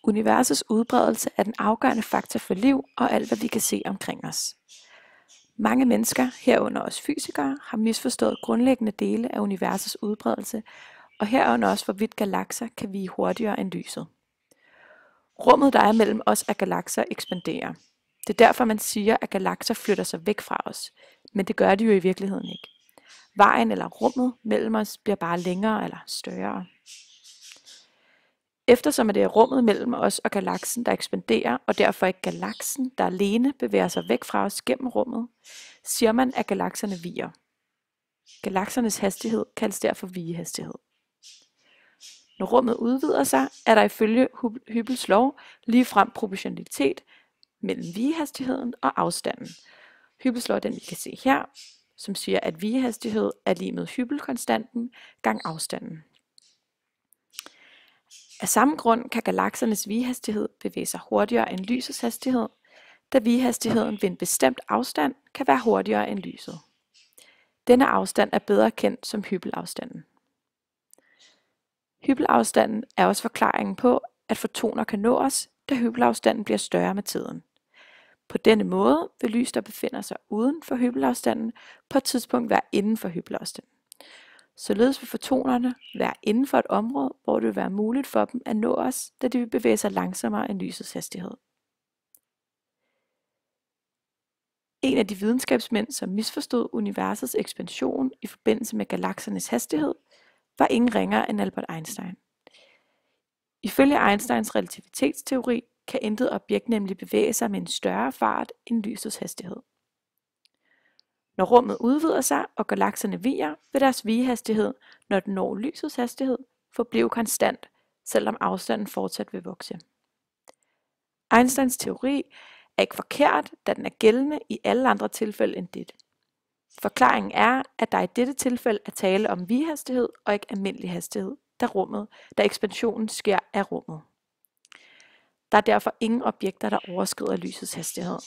Universets udbredelse er den afgørende faktor for liv og alt, hvad vi kan se omkring os. Mange mennesker, herunder os fysikere, har misforstået grundlæggende dele af universets udbredelse, og herunder også hvorvidt galakser kan vige hurtigere end lyset. Rummet, der er mellem os af galakser, ekspanderer. Det er derfor, man siger, at galakser flytter sig væk fra os, men det gør de jo i virkeligheden ikke. Vejen eller rummet mellem os bliver bare længere eller større. Eftersom det er rummet mellem os og galaksen, der ekspanderer, og derfor ikke galaksen, der alene bevæger sig væk fra os gennem rummet, siger man, at galakserne viger. Galaksernes hastighed kaldes derfor vigehastighed. Når rummet udvider sig, er der ifølge Hubbles lov ligefrem proportionalitet mellem vigehastigheden og afstanden. Hubbles lov er den, vi kan se her, som siger, at vigehastighed er lig med Hubble-konstanten gang afstanden. Af samme grund kan galaksernes vigehastighed bevæge sig hurtigere end lysets hastighed, da vigehastigheden ved en bestemt afstand kan være hurtigere end lyset. Denne afstand er bedre kendt som Hubble-afstanden. Hubble-afstanden er også forklaringen på, at fotoner kan nå os, da Hubble-afstanden bliver større med tiden. På denne måde vil lys, der befinder sig uden for Hubble-afstanden, på et tidspunkt være inden for Hubble-afstanden. Således vil fotonerne være inden for et område, hvor det vil være muligt for dem at nå os, da de vil bevæge sig langsommere end lysets hastighed. En af de videnskabsmænd, som misforstod universets ekspansion i forbindelse med galaksernes hastighed, var ingen ringere end Albert Einstein. Ifølge Einsteins relativitetsteori kan intet objekt nemlig bevæge sig med en større fart end lysets hastighed. Når rummet udvider sig, og galakserne viger, vil deres vigehastighed, når den når lysets hastighed, forblive konstant, selvom afstanden fortsat vil vokse. Einsteins teori er ikke forkert, da den er gældende i alle andre tilfælde end dette. Forklaringen er, at der i dette tilfælde er tale om vigehastighed og ikke almindelig hastighed, da ekspansionen sker af rummet. Der er derfor ingen objekter, der overskrider lysets hastighed.